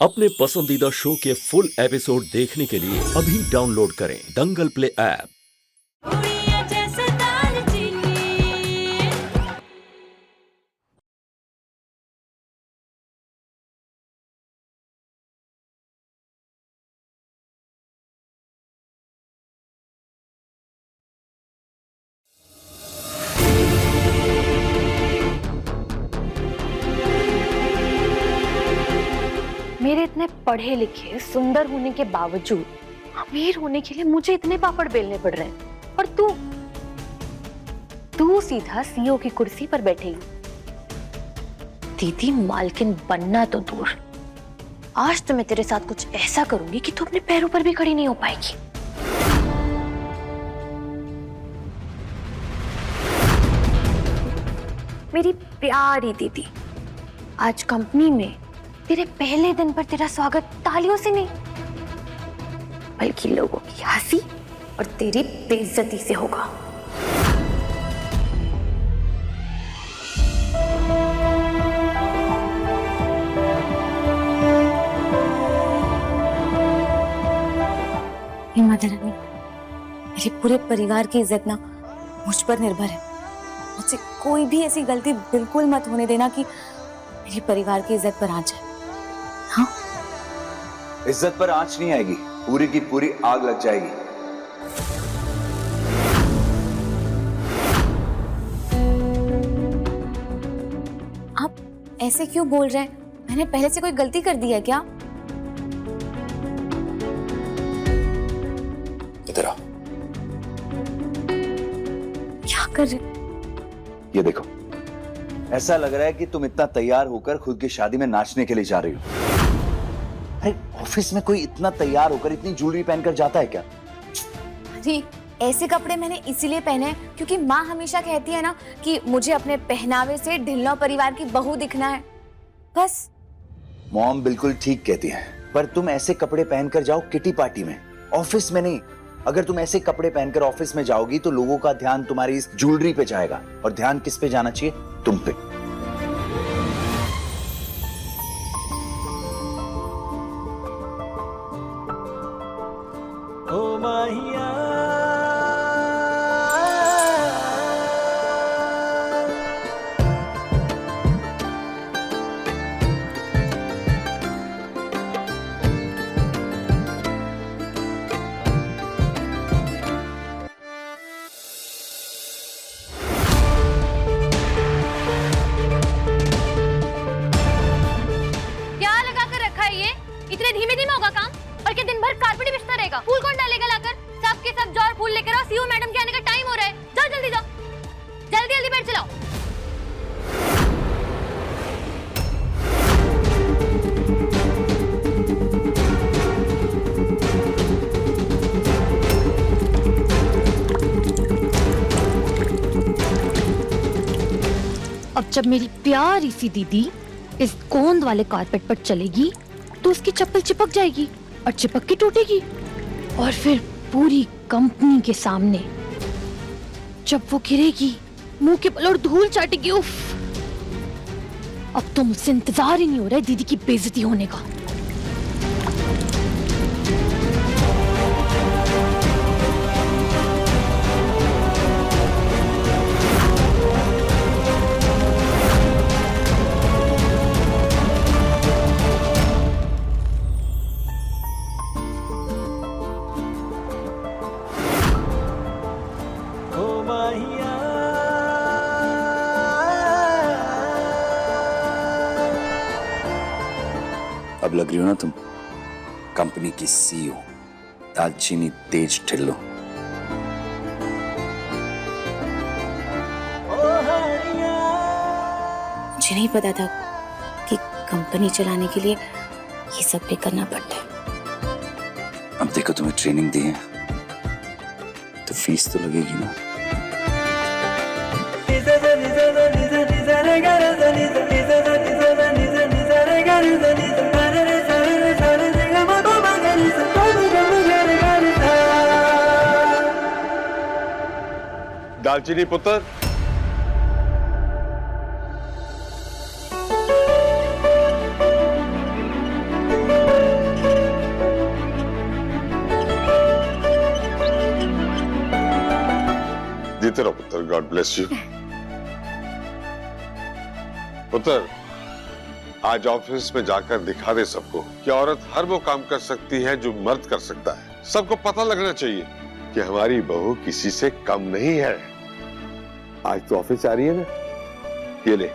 अपने पसंदीदा शो के फुल एपिसोड देखने के लिए अभी डाउनलोड करें दंगल प्ले ऐप। मेरे इतने पढ़े लिखे सुंदर होने के बावजूद अमीर होने के लिए मुझे इतने पापड़ बेलने पड़ रहे हैं और तू सीधा सीईओ की कुर्सी पर बैठेगी। दीदी मालकिन बनना तो दूर, आज तो मैं तेरे साथ कुछ ऐसा करूंगी कि तू अपने पैरों पर भी खड़ी नहीं हो पाएगी। मेरी प्यारी दीदी, आज कंपनी में तेरे पहले दिन पर तेरा स्वागत तालियों से नहीं बल्कि लोगों की हंसी और तेरी बेइज्जती से होगा। माता रानी, मेरे पूरे परिवार की इज्जत ना मुझ पर निर्भर है। मुझसे कोई भी ऐसी गलती बिल्कुल मत होने देना कि मेरे परिवार की इज्जत पर आंच आए। हाँ? इज्जत पर आंच नहीं आएगी, पूरी की पूरी आग लग जाएगी। आप ऐसे क्यों बोल रहे हैं? मैंने पहले से कोई गलती कर दी है क्या? इधर आओ। क्या कर रहे? ये देखो, ऐसा लग रहा है कि तुम इतना तैयार होकर खुद की शादी में नाचने के लिए जा रही हो। अरे ऑफिस में कोई इतना तैयार होकर इतनी ज्वेलरी पहनकर जाता है क्या? अरे ऐसे कपड़े मैंने इसीलिए पहने हैं क्योंकि माँ हमेशा कहती है ना कि मुझे अपने पहनावे से ढिल्लो परिवार की बहू दिखना है, बस। मॉम बिल्कुल ठीक कहती है, पर तुम ऐसे कपड़े पहनकर जाओ किटी पार्टी में, ऑफिस में नहीं। अगर तुम ऐसे कपड़े पहनकर ऑफिस में जाओगी तो लोगों का ध्यान तुम्हारी इस ज्वेलरी पे जाएगा, और ध्यान किस पे जाना चाहिए? तुम पे। ओ माहिया इतने धीमे धीमे होगा काम? और क्या दिन भर कारपेट ही बिछता रहेगा? फूल कौन डालेगा लाकर? सब के सब जाओ फूल लेकर आओ, सीईओ मैडम के आने का टाइम हो रहा है। जाओ जल्दी जाओ, जल्दी जल्दी बैठ चलाओ। अब जब मेरी प्यारी सी दीदी इस गोंद वाले कारपेट पर चलेगी तो उसकी चप्पल चिपक जाएगी और चिपक के टूटेगी, और फिर पूरी कंपनी के सामने जब वो गिरेगी मुंह के बल और धूल चाटेगी। उफ, अब तो मुझसे इंतजार ही नहीं हो रहा है दीदी की बेइज्जती होने का। अब लग रही हो ना तुम कंपनी की सीईओ, दालचीनी तेज ढिल्लो। मुझे नहीं पता था कि कंपनी चलाने के लिए ये सब भी करना पड़ता है। अब देखो, तुम्हें ट्रेनिंग दी है तो फीस तो लगेगी ना। दाल। दालचीनी पुत्र, पुत्र, गॉड ब्लेस यू। पुत्र, आज ऑफिस में जाकर दिखा दे सबको कि औरत हर वो काम कर सकती है जो मर्द कर सकता है। सबको पता लगना चाहिए कि हमारी बहू किसी से कम नहीं है। आज तो ऑफिस आ रही है ना, ये ले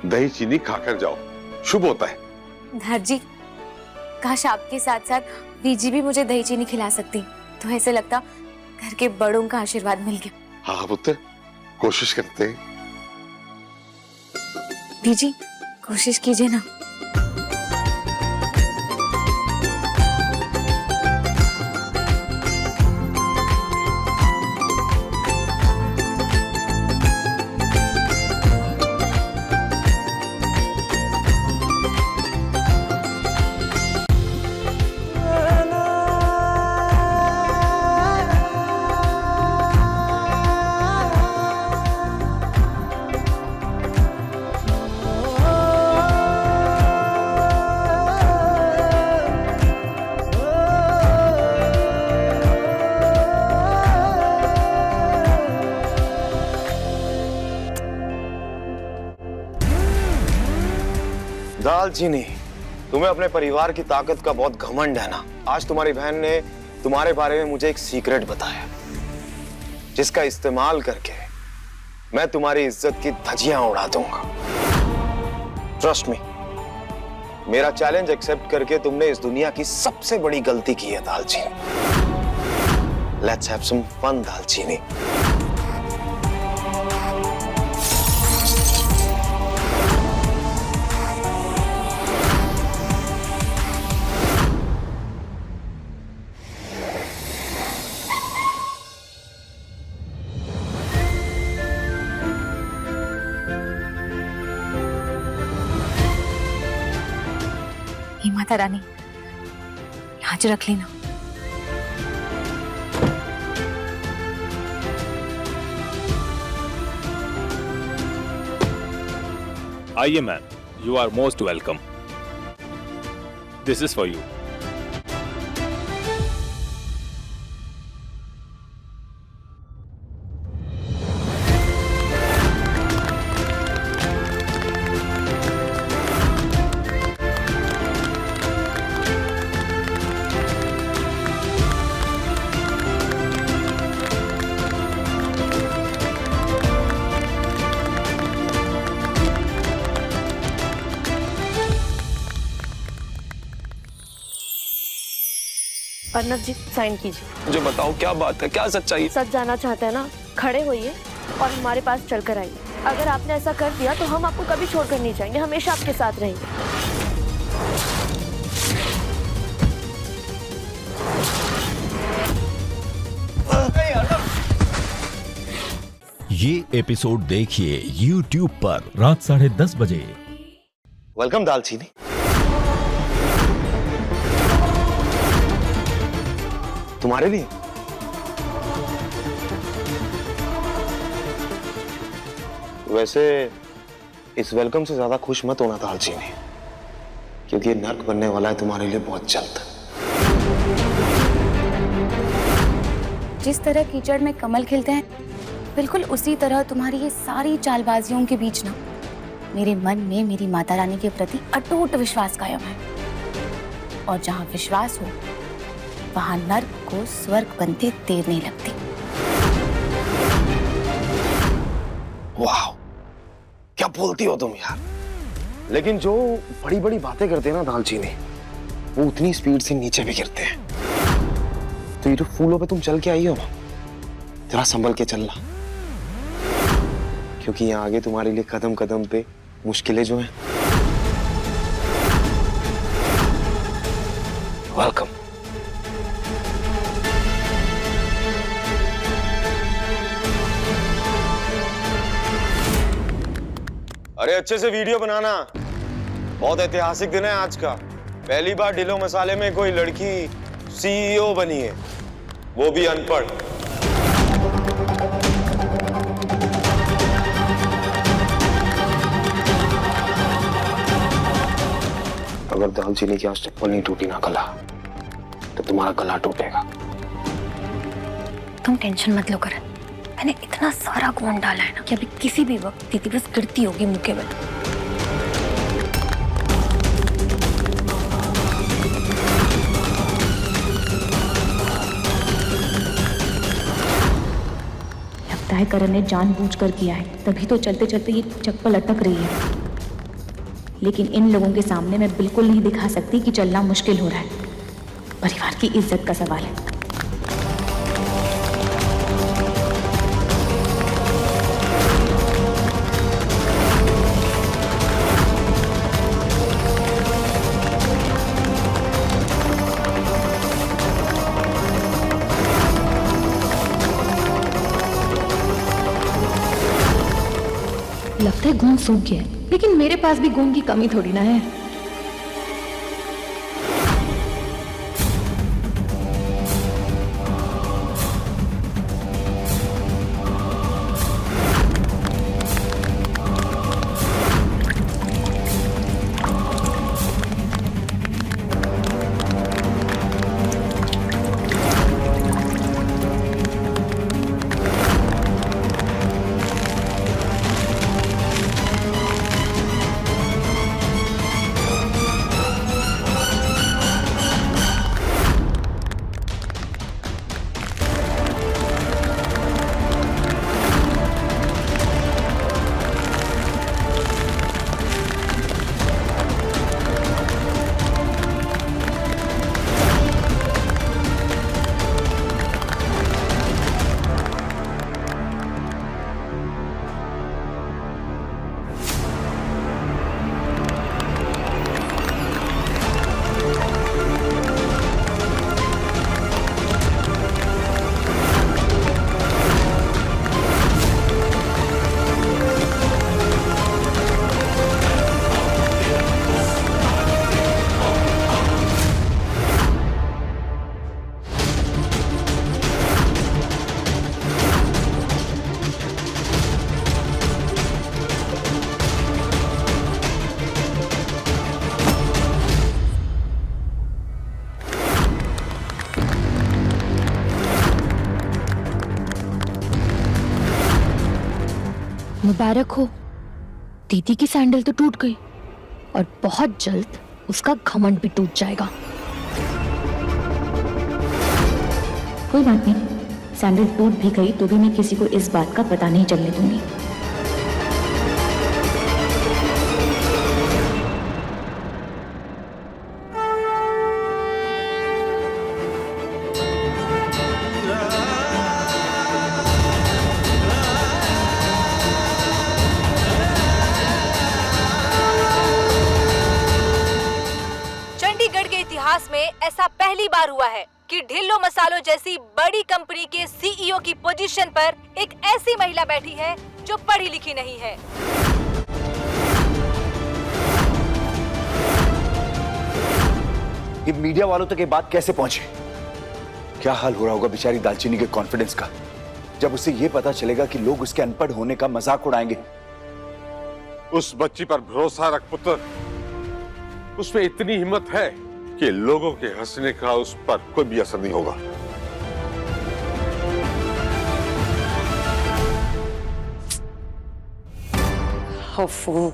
दही चीनी खाकर जाओ, शुभ होता है। धर जी, काश आपके साथ साथ बीजी भी मुझे दही चीनी खिला सकती, तो ऐसे लगता घर के बड़ों का आशीर्वाद मिल गया। हाँ पुत्र, कोशिश करते हैं। बीजी, कोशिश कीजिए ना। दालचीनी, तुम्हें अपने परिवार की ताकत का बहुत घमंड है ना। आज तुम्हारी बहन ने तुम्हारे बारे में मुझे एक सीक्रेट बताया, जिसका इस्तेमाल करके मैं तुम्हारी इज्जत की धज्जियां उड़ा दूंगा। ट्रस्ट मी, मेरा चैलेंज एक्सेप्ट करके तुमने इस दुनिया की सबसे बड़ी गलती की है दालचीनी। लेट्स हैव सम फन दालचीनी। हे माता रानी, लाज रख लेना। आइए ma'am, you are most welcome. This is for you. Arnab ji, sign कीजिए। मुझे बताओ क्या बात है, क्या सच्चाई? सच जाना चाहते हैं ना? खड़े होइए और हमारे पास चलकर आइए। अगर आपने ऐसा कर दिया तो हम आपको कभी छोड़कर नहीं जाएंगे, हमेशा आपके साथ रहेंगे। ये एपिसोड देखिए YouTube पर रात 10:30 बजे। वेलकम दालचीनी। तुम्हारे लिए वैसे इस वेलकम से ज्यादा खुश मत होना दालचीनी, क्योंकि ये नर्क बनने वाला है तुम्हारे लिए बहुत जल्द। जिस तरह कीचड़ में कमल खिलते हैं, बिल्कुल उसी तरह तुम्हारी ये सारी चालबाजियों के बीच ना मेरे मन में मेरी माता रानी के प्रति अटूट विश्वास कायम है। और जहां विश्वास हो वहां नर्क को स्वर्ग बनते देर नहीं लगती। वाह, क्या बोलती हो तुम यार। लेकिन जो बड़ी बड़ी बातें करते हैं ना दालचीनी, वो उतनी स्पीड से नीचे भी गिरते हैं। तो ये जो फूलों पे तुम चल के आई हो ना, जरा संभल के चलना, क्योंकि यहाँ आगे तुम्हारे लिए कदम कदम पे मुश्किलें जो हैं। वेलकम। अरे अच्छे से वीडियो बनाना, बहुत ऐतिहासिक दिन है आज का। पहली बार डिलो मसाले में कोई लड़की CEO बनी है, वो भी अनपढ़। अगर दालचीनी की आज चप्पल नहीं टूटी ना गला, तो तुम्हारा गला टूटेगा। तुम टेंशन मत लो करण, मैंने इतना सारा गोंद डाला है ना कि अभी किसी भी वक्त दीदी बस गिरती होगी मुंह के बल। लगता है करण ने जानबूझकर किया है, तभी तो चलते चलते ये चप्पल अटक रही है। लेकिन इन लोगों के सामने मैं बिल्कुल नहीं दिखा सकती कि चलना मुश्किल हो रहा है। परिवार की इज्जत का सवाल है। लगता है गोंद सूख गया है, लेकिन मेरे पास भी गोंद की कमी थोड़ी ना है। मुबारक हो, दीदी की सैंडल तो टूट गई और बहुत जल्द उसका घमंड भी टूट जाएगा। कोई बात नहीं, सैंडल टूट भी गई तो भी मैं किसी को इस बात का पता नहीं चलने दूंगी। चंडीगढ़ के इतिहास में ऐसा पहली बार हुआ है कि ढिल्लो मसालो जैसी बड़ी कंपनी के सीईओ की पोजीशन पर एक ऐसी महिला बैठी है जो पढ़ी लिखी नहीं है। ये मीडिया वालों तक ये बात कैसे पहुंची? क्या हाल हो रहा होगा बेचारी दालचीनी के कॉन्फिडेंस का, जब उसे ये पता चलेगा कि लोग उसके अनपढ़ होने का मजाक उड़ाएंगे। उस बच्ची पर भरोसा रख पुत्र, उसमें इतनी हिम्मत है कि लोगों के हंसने का उस पर कोई भी असर नहीं होगा। ओफो,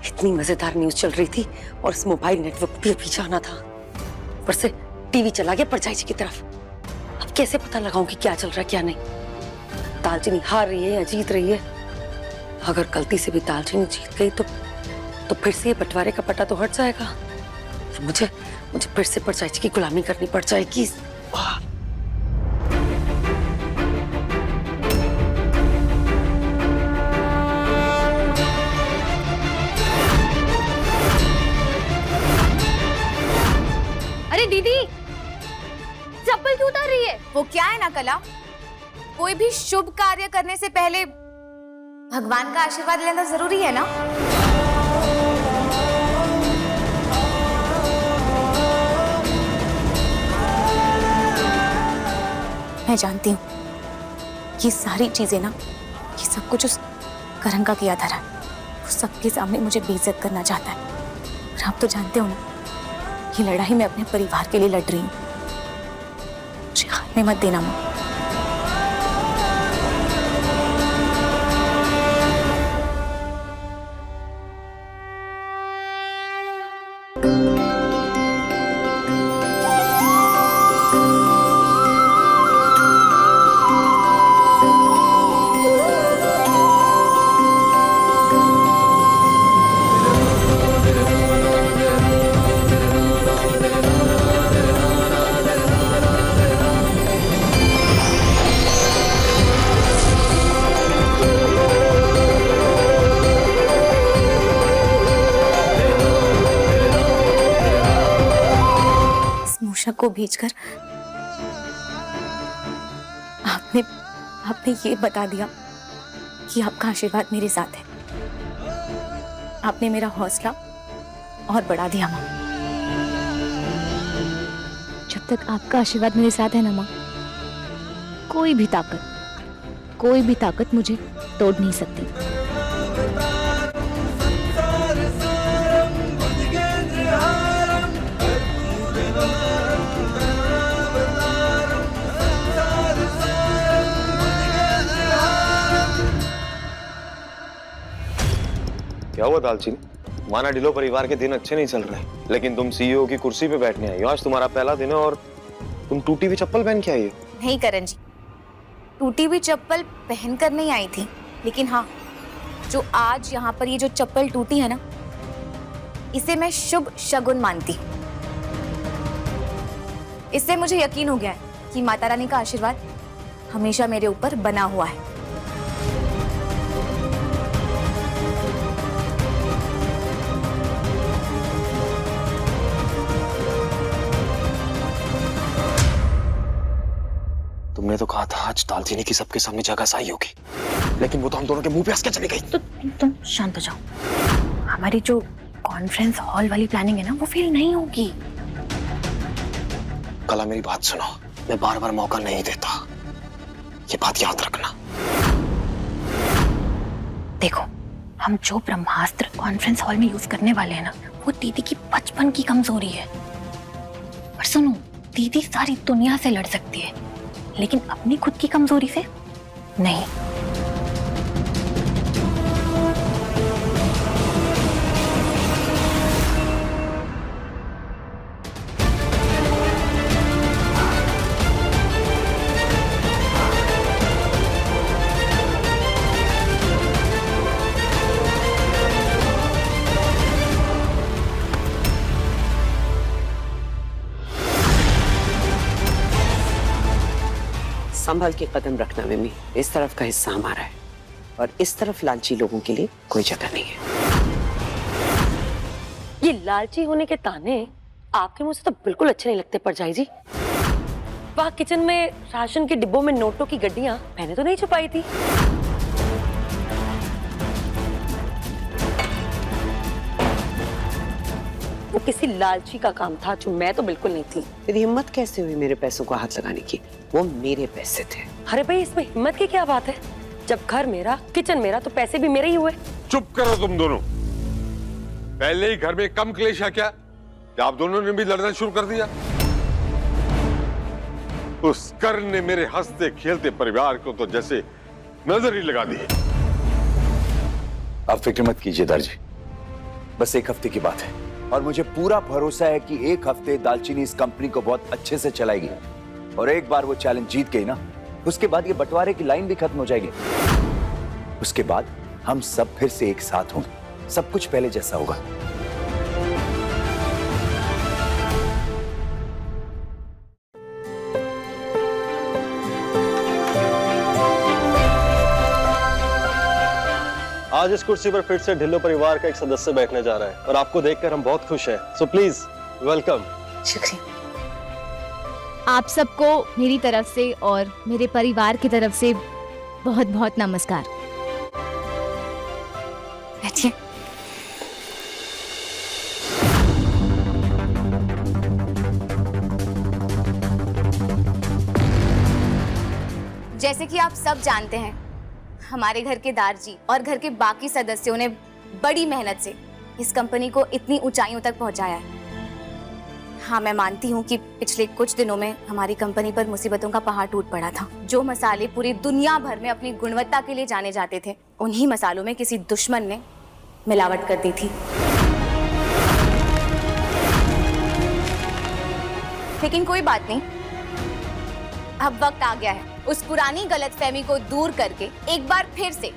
इतनी मजेदार न्यूज चल रही थी और इस मोबाइल नेटवर्क पे भी जाना था। ऊपर से टीवी चला गया परछाई जी की तरफ। अब कैसे पता लगाऊं कि क्या चल रहा है क्या नहीं। दालचीनी हार रही है या जीत रही है? अगर गलती से भी दालचीनी जीत गई तो फिर से ये बंटवारे का पट्टा तो हट जाएगा। मुझे फिर से परछाई जी की गुलामी करनी पड़ जाएगी। अरे दीदी, चप्पल क्यों उतार रही है? वो क्या है ना कला, कोई भी शुभ कार्य करने से पहले भगवान का आशीर्वाद लेना जरूरी है ना। मैं जानती हूँ ये सारी चीजें ना, ये सब कुछ उस करण का किया धरा है। वो सबके सामने मुझे बेइज्जत करना चाहता है। और आप तो जानते हो ना, ये लड़ाई मैं अपने परिवार के लिए लड़ रही हूँ। मुझे हाथ में मत देना माँ। मोक्षक को भेजकर आपने ये बता दिया कि आपका आशीर्वाद मेरे साथ है। आपने मेरा हौसला और बढ़ा दिया माँ। जब तक आपका आशीर्वाद मेरे साथ है ना माँ, कोई भी ताकत मुझे तोड़ नहीं सकती। क्या हुआ दालचीनी? माना ढिल्लो परिवार के दिन अच्छे नहीं चल रहे, लेकिन तुम सीईओ की कुर्सी पे बैठने आई हो। आज तुम्हारा पहला दिन है और तुम टूटी हुई चप्पल पहन के आई हो। नहीं करण जी, टूटी हुई चप्पल पहनकर नहीं आई थी, लेकिन हाँ, जो आज यहाँ पर ये जो चप्पल टूटी है ना, इसे मैं शुभ शगुन मानती हूँ। इससे मुझे यकीन हो गया है कि माता रानी का आशीर्वाद हमेशा मेरे ऊपर बना हुआ है। तुमने तो कहा था आज दालचीनी की सबके सामने जगह सही होगी, लेकिन वो तो हम दोनों के मुंह पे हंस के चली गई। तो तुम शांत हो जाओ। हमारी जो कॉन्फ्रेंस हॉल वाली प्लानिंग है ना, वो फेल नहीं होगी। कला मेरी बात सुनो, मैं बार बार मौका नहीं देता, ये बात याद रखना। देखो, हम जो ब्रह्मास्त्र कॉन्फ्रेंस हॉल में यूज करने वाले हैं ना, वो दीदी की बचपन की कमजोरी है। पर सुनो, दीदी सारी दुनिया से लड़ सकती है, लेकिन अपनी खुद की कमजोरी से नहीं। संभल के कदम रखना मिमी, इस तरफ का हिस्सा हमारा है और इस तरफ लालची लोगों के लिए कोई जगह नहीं है। ये लालची होने के ताने आपके मुंह से तो बिल्कुल अच्छे नहीं लगते परजाई जी। वहाँ किचन में राशन के डिब्बों में नोटों की गड्डियां मैंने तो नहीं छुपाई थी। वो किसी लालची का काम था, जो मैं तो बिल्कुल नहीं थी। तेरी हिम्मत कैसे हुई मेरे पैसों को हाथ लगाने की? वो मेरे पैसे थे। अरे भाई, इसमें हिम्मत की क्या बात है? जब घर मेरा, किचन मेरा, तो पैसे भी मेरे ही हुए। चुप करो तुम दोनों। पहले ही घर में कम क्लेश है क्या आप दोनों ने भी लड़ना शुरू कर दिया? उस कर्ण ने मेरे हंसते खेलते परिवार को तो जैसे नजर ही लगा दी। आप फिक्र मत कीजिए दर्जी, बस एक हफ्ते की बात है और मुझे पूरा भरोसा है कि एक हफ्ते दालचीनी इस कंपनी को बहुत अच्छे से चलाएगी। और एक बार वो चैलेंज जीत गई ना, उसके बाद ये बंटवारे की लाइन भी खत्म हो जाएगी। उसके बाद हम सब फिर से एक साथ होंगे, सब कुछ पहले जैसा होगा। आज इस कुर्सी पर फिर से ढिल्लो परिवार का एक सदस्य बैठने जा रहा है और आपको देखकर हम बहुत खुश हैं। So please welcome. शुक्रिया। आप सबको मेरी तरफ से और मेरे परिवार की तरफ से बहुत बहुत नमस्कार। बैठिए। जैसे कि आप सब जानते हैं, हमारे घर के दारजी और घर के बाकी सदस्यों ने बड़ी मेहनत से इस कंपनी को इतनी ऊंचाइयों तक पहुंचाया है। हाँ, मैं मानती हूँ कि पिछले कुछ दिनों में हमारी कंपनी पर मुसीबतों का पहाड़ टूट पड़ा था। जो मसाले पूरी दुनिया भर में अपनी गुणवत्ता के लिए जाने जाते थे, उन्हीं मसालों में किसी दुश्मन ने मिलावट कर दी थी। लेकिन कोई बात नहीं, अब वक्त आ गया है उस पुरानी गलतफहमी को दूर करके एक बार फिर से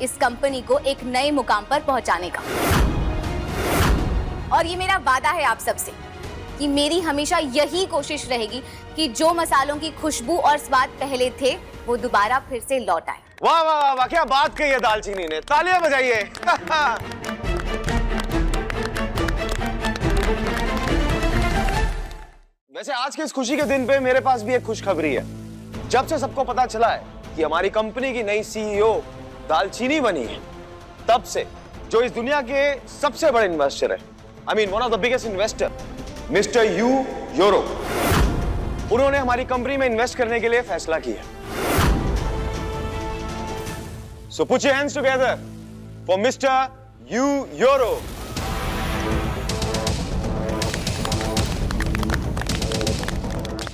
इस कंपनी को एक नए मुकाम पर पहुंचाने का। और ये मेरा वादा है आप सबसे कि मेरी हमेशा यही कोशिश रहेगी कि जो मसालों की खुशबू और स्वाद पहले थे, वो दोबारा फिर से लौट आए। वाह वाह वाह वाह, क्या बात कही है दालचीनी ने, तालियां बजाइए। वैसे आज के इस खुशी के दिन पे मेरे पास भी एक खुशखबरी है। जब से सबको पता चला है कि हमारी कंपनी की नई सीईओ दालचीनी बनी है, तब से जो इस दुनिया के सबसे बड़े इन्वेस्टर है, I mean one of the biggest investor, mister Yu Yoro, उन्होंने हमारी कंपनी में इन्वेस्ट करने के लिए फैसला किया। So put your hands together for mister Yu Yoro.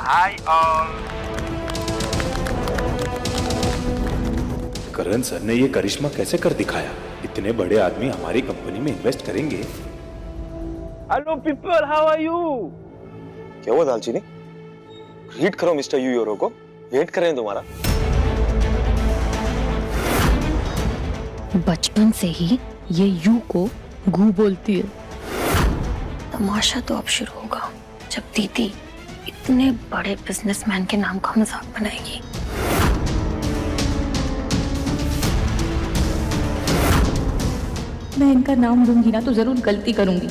Hi all. Karan sir ने ये करिश्मा कैसे कर दिखाया? इतने बड़े आदमी हमारी कंपनी में इन्वेस्ट करेंगे। Hello people, how are you? क्या हुआ दालचीनी? ग्रीट करो मिस्टर यू योरो को, वेट कर रहे हैं तुम्हारा। बचपन से ही ये यू को गू बोलती है। तमाशा तो अब शुरू होगा जब दीदी इतने बड़े बिजनेसमैन के नाम का मजाक बनाएगी। मैं इनका नाम लूंगी ना तो जरूर गलती करूंगी।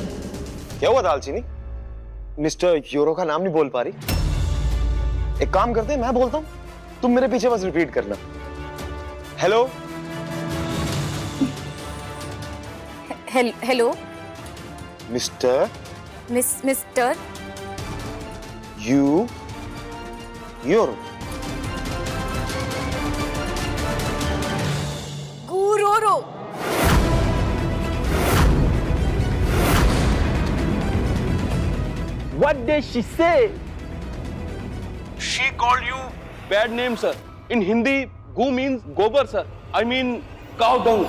क्या हुआ दालचीनी? मिस्टर योरो का नाम नहीं बोल पा रही? एक काम करते हैं, मैं बोलता हूं, तुम मेरे पीछे बस रिपीट करना। Hello hello mister mister Yu Yoro. गुरोरो। What did she say? She called you bad name, sir. In Hindi, goo means gobar, sir. I mean cow dung.